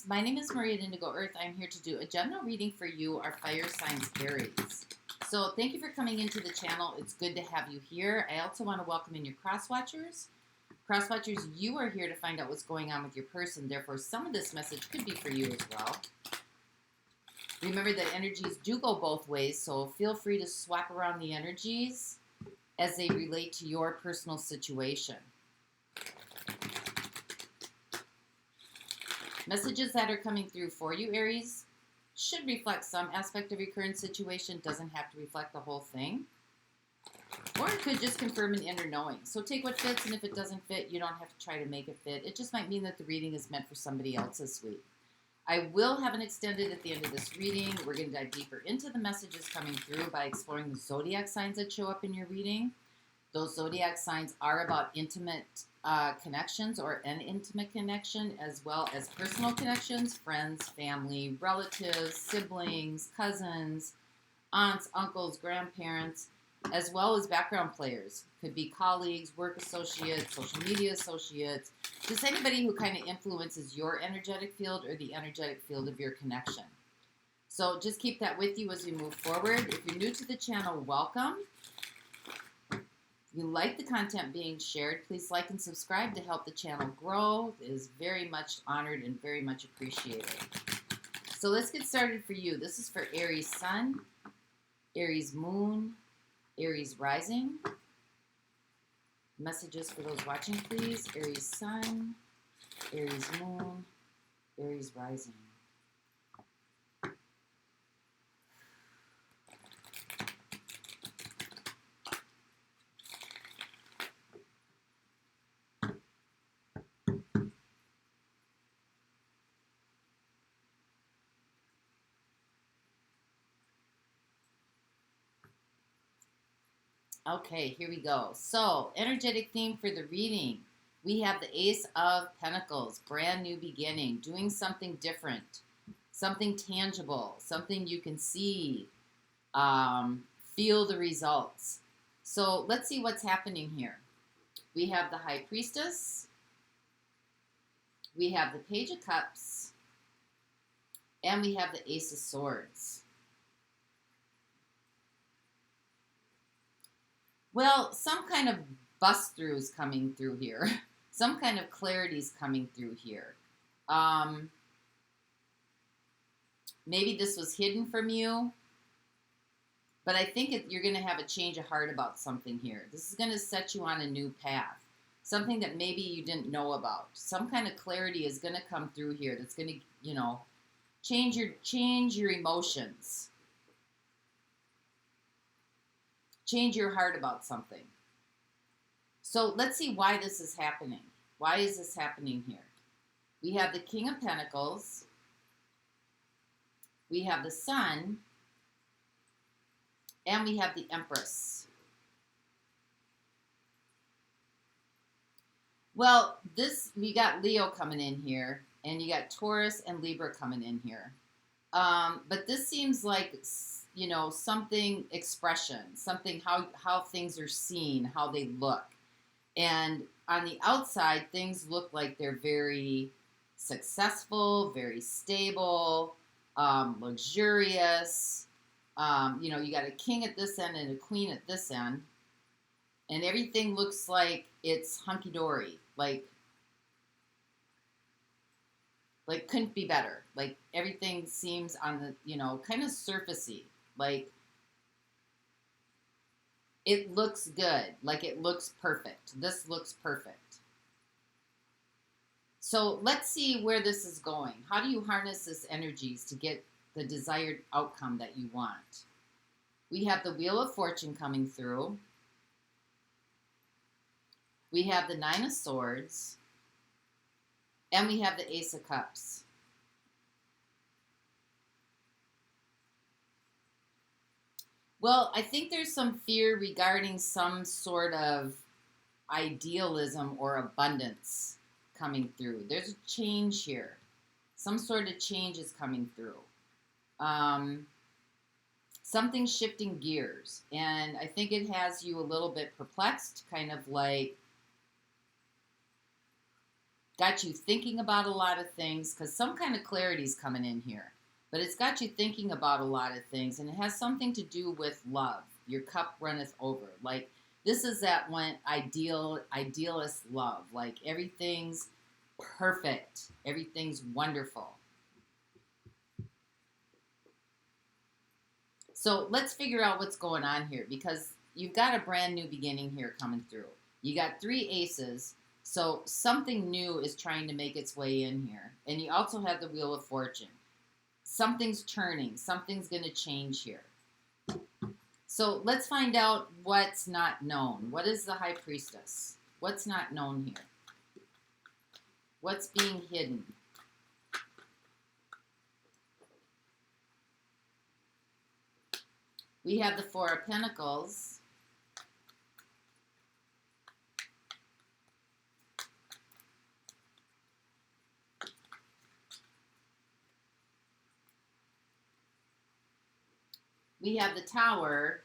friends, my name is Marie at Indigo Earth. I'm here to do a general reading for you, our fire signs Aries. So thank you for coming into the channel. It's good to have you here. I also want to welcome in your cross-watchers. Cross-watchers, you are here to find out what's going on with your person. Therefore, some of this message could be for you as well. Remember that energies do go both ways, so feel free to swap around the energies as they relate to your personal situation. Messages that are coming through for you, Aries, should reflect some aspect of your current situation. Doesn't have to reflect the whole thing. Or it could just confirm an inner knowing. So take what fits, and if it doesn't fit, you don't have to try to make it fit. It just might mean that the reading is meant for somebody else this week. I will have an extended at the end of this reading. We're going to dive deeper into the messages coming through by exploring the zodiac signs that show up in your reading. Those zodiac signs are about intimate connections or an intimate connection, as well as personal connections, friends, family, relatives, siblings, cousins, aunts, uncles, grandparents, as well as background players. Could be colleagues, work associates, social media associates, just anybody who kind of influences your energetic field or the energetic field of your connection. So just keep that with you as we move forward. If you're new to the channel, welcome. If you like the content being shared, please like and subscribe to help the channel grow. It is very much honored and very much appreciated. So let's get started for you. This is for Aries Sun, Aries Moon, Aries Rising. Messages for those watching, please. Aries Sun, Aries Moon, Aries Rising. Okay, here we go. So, energetic theme for the reading. We have the Ace of Pentacles, brand new beginning, doing something different, something tangible, something you can see, feel the results. So, let's see what's happening here. We have the High Priestess, we have the Page of Cups, and we have the Ace of Swords. Well, some kind of bust through is coming through here. Some kind of clarity is coming through here. Maybe this was hidden from you, but I think you're going to have a change of heart about something here. This is going to set you on a new path, something that maybe you didn't know about. Some kind of clarity is going to come through here that's going to, change your emotions. Change your heart about something. So let's see why this is happening. Why is this happening here? We have the King of Pentacles. We have the Sun. And we have the Empress. Well, we got Leo coming in here. And you got Taurus and Libra coming in here. But this seems like, something expression, something how things are seen, how they look. And on the outside, things look like they're very successful, very stable, luxurious. You got a king at this end and a queen at this end. And everything looks like it's hunky-dory, like couldn't be better. Like everything seems on the, kind of surfacey. Like, it looks good. Like, it looks perfect. This looks perfect. So, let's see where this is going. How do you harness this energies to get the desired outcome that you want? We have the Wheel of Fortune coming through. We have the Nine of Swords. And we have the Ace of Cups. Well, I think there's some fear regarding some sort of idealism or abundance coming through. There's a change here. Some sort of change is coming through. Something's shifting gears. And I think it has you a little bit perplexed, kind of like, got you thinking about a lot of things, because some kind of clarity is coming in here. But it's got you thinking about a lot of things, and it has something to do with love. Your cup runneth over. Like, this is that one idealist love. Like, everything's perfect. Everything's wonderful. So let's figure out what's going on here, because you've got a brand new beginning here coming through. You got 3 aces, so something new is trying to make its way in here. And you also have the Wheel of Fortune. Something's turning. Something's going to change here. So let's find out what's not known. What is the High Priestess? What's not known here? What's being hidden? We have the Four of Pentacles. We have the Tower,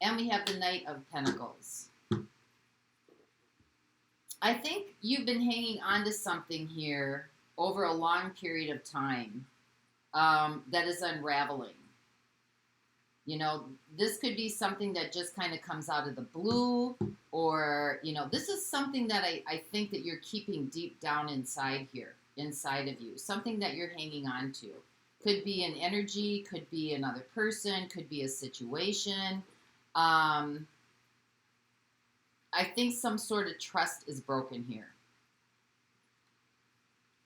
and we have the Knight of Pentacles. I think you've been hanging on to something here over a long period of time that is unraveling. You know, this could be something that just kind of comes out of the blue, or, you know, this is something that I think that you're keeping deep down inside here, inside of you, something that you're hanging on to. Could be an energy, could be another person, could be a situation. I think some sort of trust is broken here.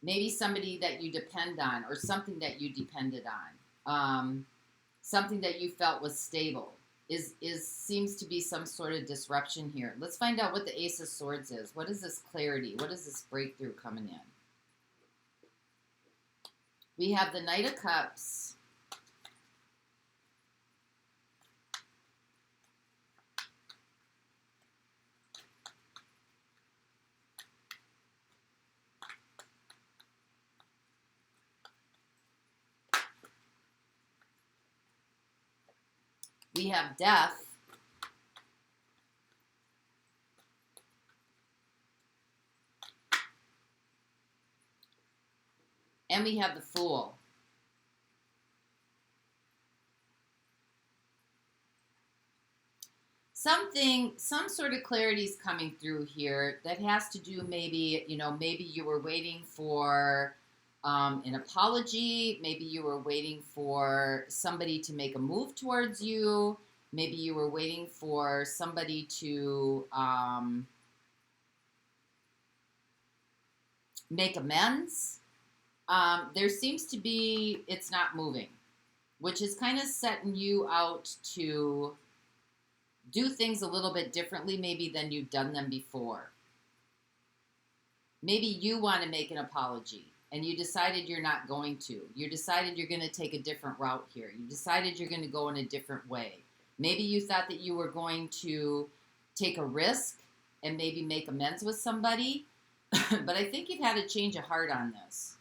Maybe somebody that you depend on, or something that you depended on. Something that you felt was stable. Seems to be some sort of disruption here. Let's find out what the Ace of Swords is. What is this clarity? What is this breakthrough coming in? We have the Knight of Cups. We have Death. And we have the Fool. Some sort of clarity is coming through here that has to do maybe, you know, maybe you were waiting for an apology. Maybe you were waiting for somebody to make a move towards you. Maybe you were waiting for somebody to make amends. There seems to be, it's not moving, which is kind of setting you out to do things a little bit differently maybe than you've done them before. Maybe you want to make an apology, and you decided you're not going to. You decided you're going to take a different route here. You decided you're going to go in a different way. Maybe you thought that you were going to take a risk and maybe make amends with somebody, but I think you've had a change of heart on this.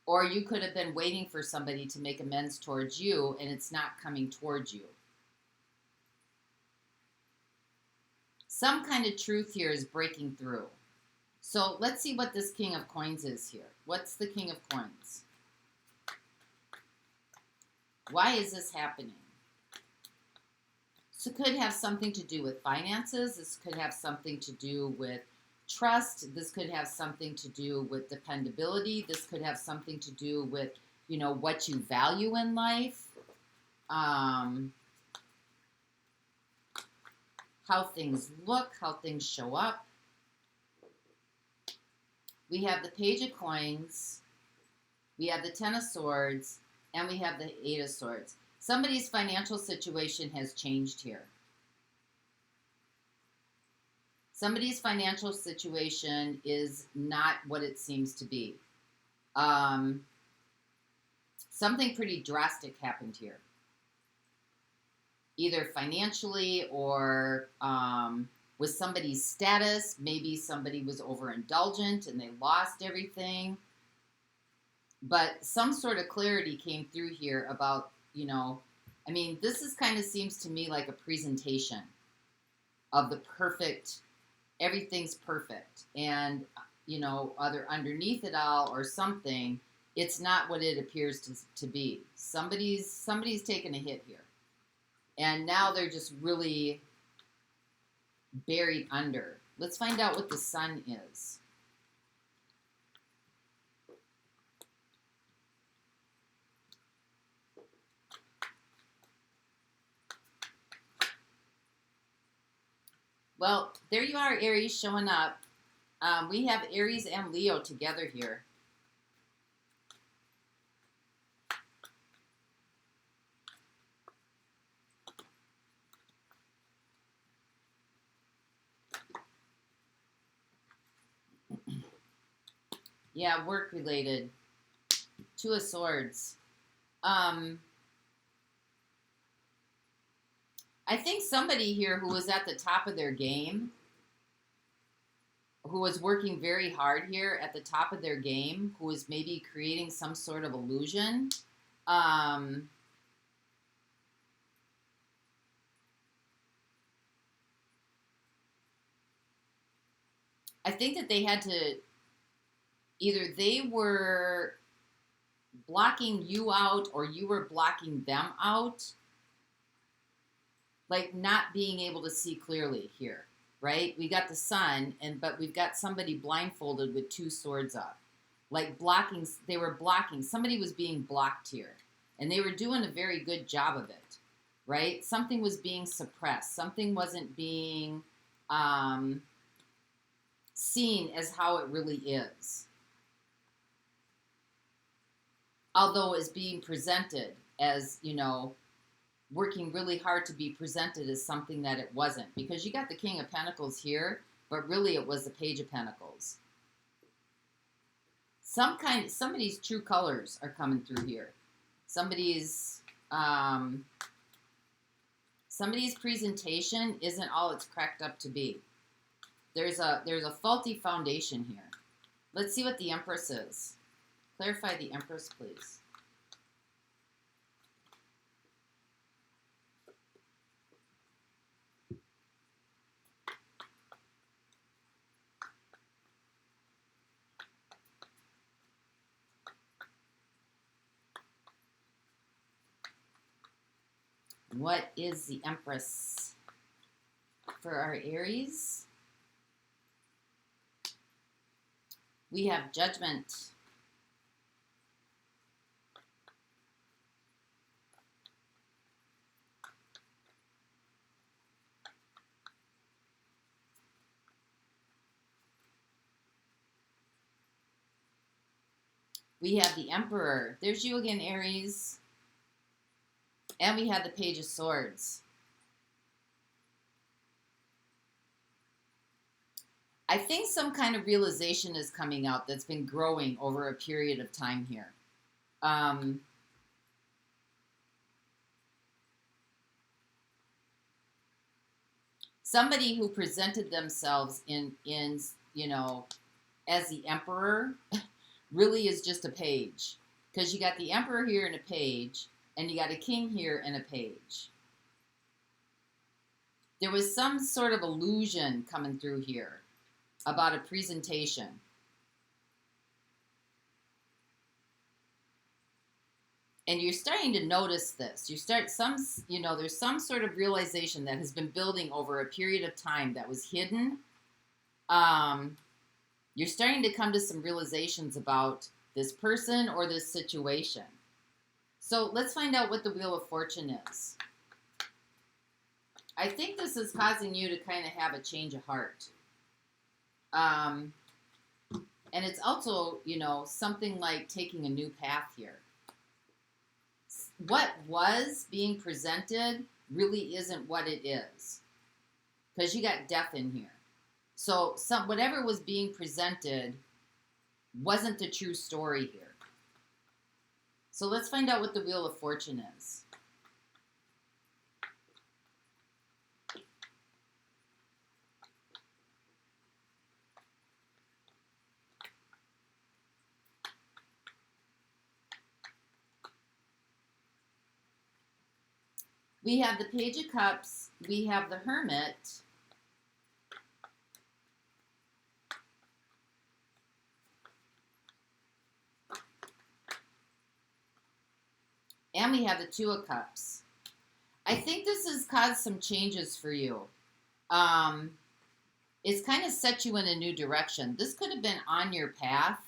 Or you could have been waiting for somebody to make amends towards you, and it's not coming towards you. Some kind of truth here is breaking through. So let's see what this King of Coins is here. What's the King of Coins? Why is this happening? So it could have something to do with finances. This could have something to do with trust. This could have something to do with dependability. This could have something to do with, you know, what you value in life. How things look, how things show up. We have the Page of Coins. We have the Ten of Swords. And we have the Eight of Swords. Somebody's financial situation has changed here. Somebody's financial situation is not what it seems to be. Something pretty drastic happened here. Either financially or with somebody's status. Maybe somebody was overindulgent and they lost everything. But some sort of clarity came through here about, you know, I mean, this is kind of seems to me like a presentation. of the perfect, everything's perfect. And, you know, either underneath it all or something, it's not what it appears to be. Somebody's taken a hit here. And now they're just really buried under. Let's find out what the sun is. Well, there you are, Aries, showing up. We have Aries and Leo together here. Yeah, work-related. Two of Swords. I think somebody here who was at the top of their game, who was working very hard here at the top of their game, who was maybe creating some sort of illusion. I think that they had to, either they were blocking you out or you were blocking them out. Like not being able to see clearly here, right? We got the sun, but we've got somebody blindfolded with two swords up. Like blocking, they were blocking. Somebody was being blocked here. And they were doing a very good job of it, right? Something was being suppressed. Something wasn't being seen as how it really is. Although it's being presented as, you know, working really hard to be presented as something that it wasn't. Because you got the King of Pentacles here, but really it was the Page of Pentacles. Somebody's true colors are coming through here. Somebody's presentation isn't all it's cracked up to be. There's a faulty foundation here. Let's see what the Empress is. Clarify the Empress, please. What is the Empress for our Aries? We have Judgment. We have the Emperor. There's you again, Aries. And we have the Page of Swords. I think some kind of realization is coming out that's been growing over a period of time here. Somebody who presented themselves in you know, as the Emperor really is just a page. Because you got the Emperor here and a page, and you got a king here and a page. There was some sort of illusion coming through here about a presentation. And you're starting to notice this. There's some sort of realization that has been building over a period of time that was hidden. You're starting to come to some realizations about this person or this situation. So let's find out what the Wheel of Fortune is. I think this is causing you to kind of have a change of heart. And it's also, you know, something like taking a new path here. What was being presented really isn't what it is. Because you got death in here. So whatever was being presented wasn't the true story here. So let's find out what the Wheel of Fortune is. We have the Page of Cups. We have the Hermit. And we have the Two of Cups. I think this has caused some changes for you. It's kind of set you in a new direction. This could have been on your path.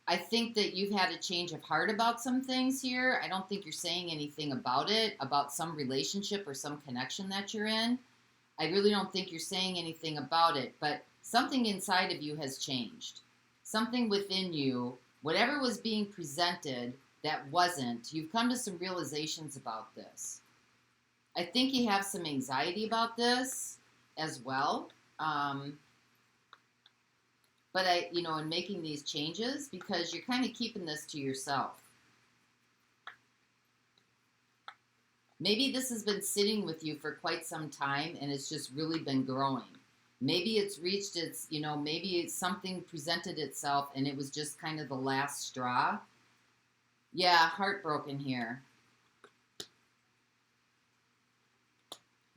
I think that you've had a change of heart about some things here. I don't think you're saying anything about it, about some relationship or some connection that you're in. I really don't think you're saying anything about it, but something inside of you has changed. Something within you, whatever was being presented that wasn't, you've come to some realizations about this. I think you have some anxiety about this as well. But in making these changes, because you're kind of keeping this to yourself. Maybe this has been sitting with you for quite some time and it's just really been growing. Maybe it's reached its, maybe something presented itself and it was just kind of the last straw. Yeah, heartbroken here.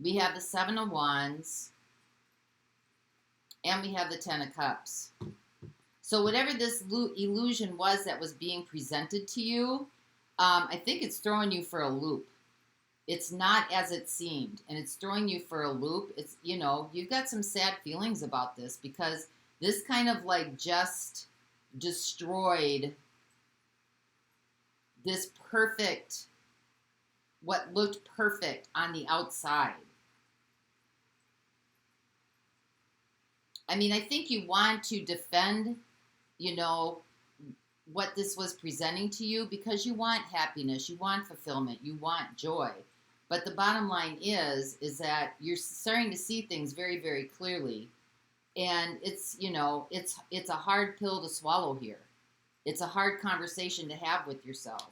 We have the Seven of Wands. And we have the Ten of Cups. So whatever this illusion was that was being presented to you, I think it's throwing you for a loop. It's not as it seemed, and it's throwing you for a loop. It's, you've got some sad feelings about this because this kind of just destroyed this perfect, what looked perfect on the outside. I mean, I think you want to defend, what this was presenting to you because you want happiness, you want fulfillment, you want joy. But the bottom line is that you're starting to see things very, very clearly. And it's, it's a hard pill to swallow here. It's a hard conversation to have with yourself.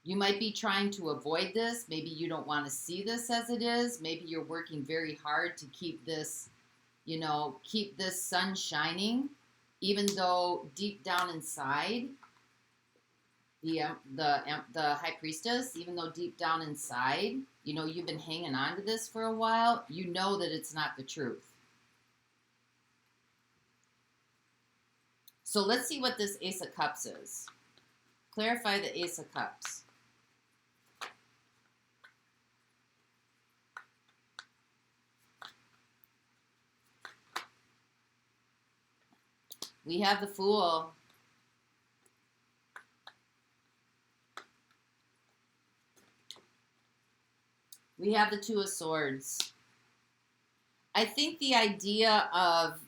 You might be trying to avoid this. Maybe you don't want to see this as it is. Maybe you're working very hard to keep this, keep this sun shining, even though deep down inside, the High Priestess, even though deep down inside, you've been hanging on to this for a while, you know that it's not the truth. So let's see what this Ace of Cups is. Clarify the Ace of Cups. We have the Fool. We have the Two of Swords. I think the idea of,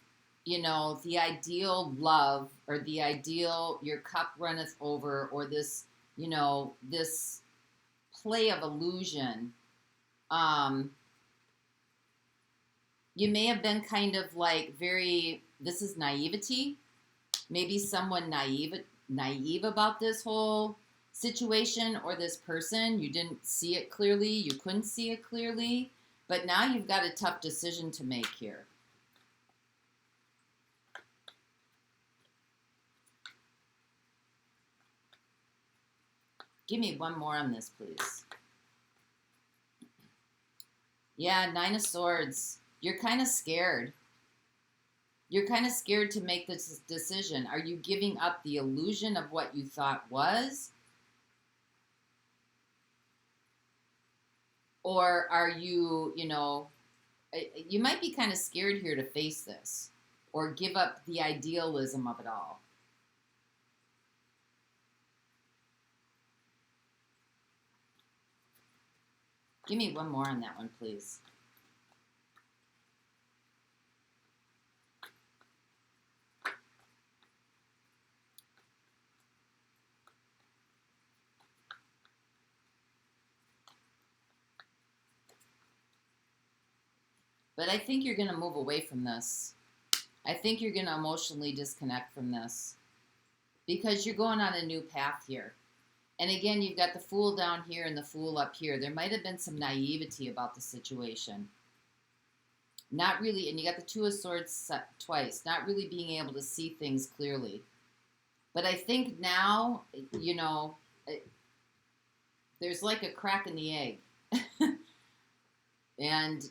the ideal love or the ideal your cup runneth over or this, this play of illusion, you may have been kind of this is naivety. Maybe someone naive about this whole situation or this person. You didn't see it clearly. You couldn't see it clearly. But now you've got a tough decision to make here. Give me one more on this, please. Yeah, Nine of Swords. You're kind of scared. You're kind of scared to make this decision. Are you giving up the illusion of what you thought was? Or are you, you might be kind of scared here to face this or give up the idealism of it all. Give me one more on that one, please. But I think you're going to move away from this. I think you're going to emotionally disconnect from this because you're going on a new path here. And again, you've got the Fool down here and the Fool up here. There might have been some naivety about the situation. Not really, and you got the Two of Swords twice, not really being able to see things clearly. But I think now, there's like a crack in the egg. And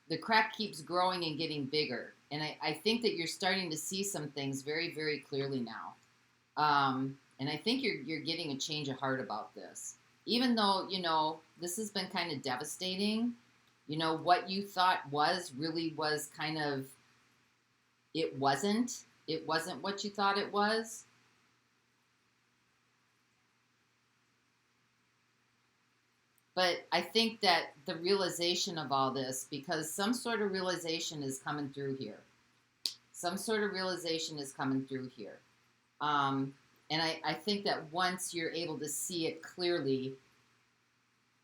the crack keeps growing and getting bigger. And I think that you're starting to see some things very, very clearly now. And I think you're getting a change of heart about this. Even though, you know, this has been kind of devastating, you know, what you thought really was kind of, it wasn't what you thought it was. But I think that the realization of all this, because some sort of realization is coming through here. Some sort of realization is coming through here. And I think that once you're able to see it clearly,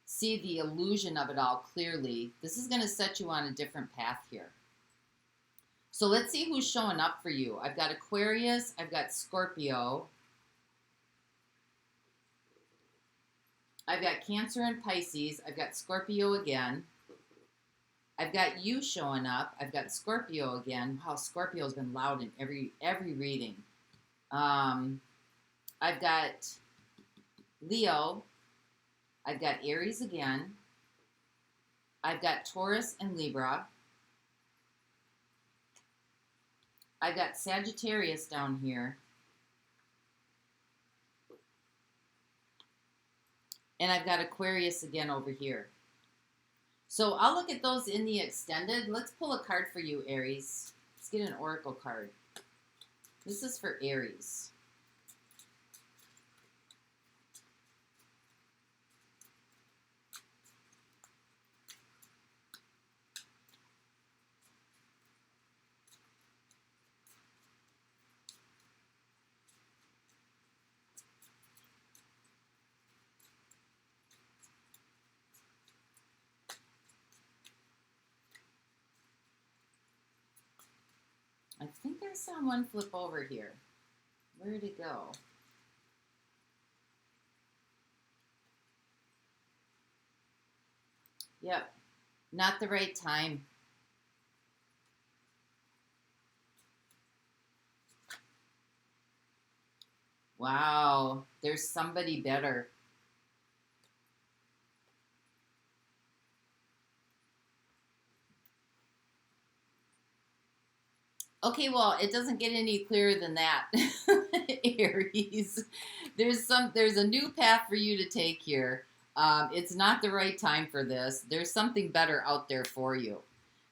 see the illusion of it all clearly, this is going to set you on a different path here. So let's see who's showing up for you. I've got Aquarius, I've got Scorpio, I've got Cancer and Pisces, I've got Scorpio again. I've got you showing up. I've got Scorpio again. Wow, Scorpio's been loud in every reading. I've got Leo. I've got Aries again. I've got Taurus and Libra. I've got Sagittarius down here. And I've got Aquarius again over here. So I'll look at those in the extended. Let's pull a card for you, Aries. Let's get an oracle card. This is for Aries. I think I saw one flip over here. Where'd it go? Yep, not the right time. Wow, there's somebody better. Okay, well, it doesn't get any clearer than that, Aries. There's a new path for you to take here. It's not the right time for this. There's something better out there for you.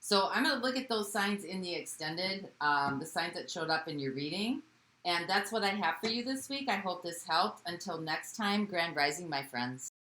So I'm going to look at those signs in the extended, the signs that showed up in your reading. And that's what I have for you this week. I hope this helped. Until next time, Grand Rising, my friends.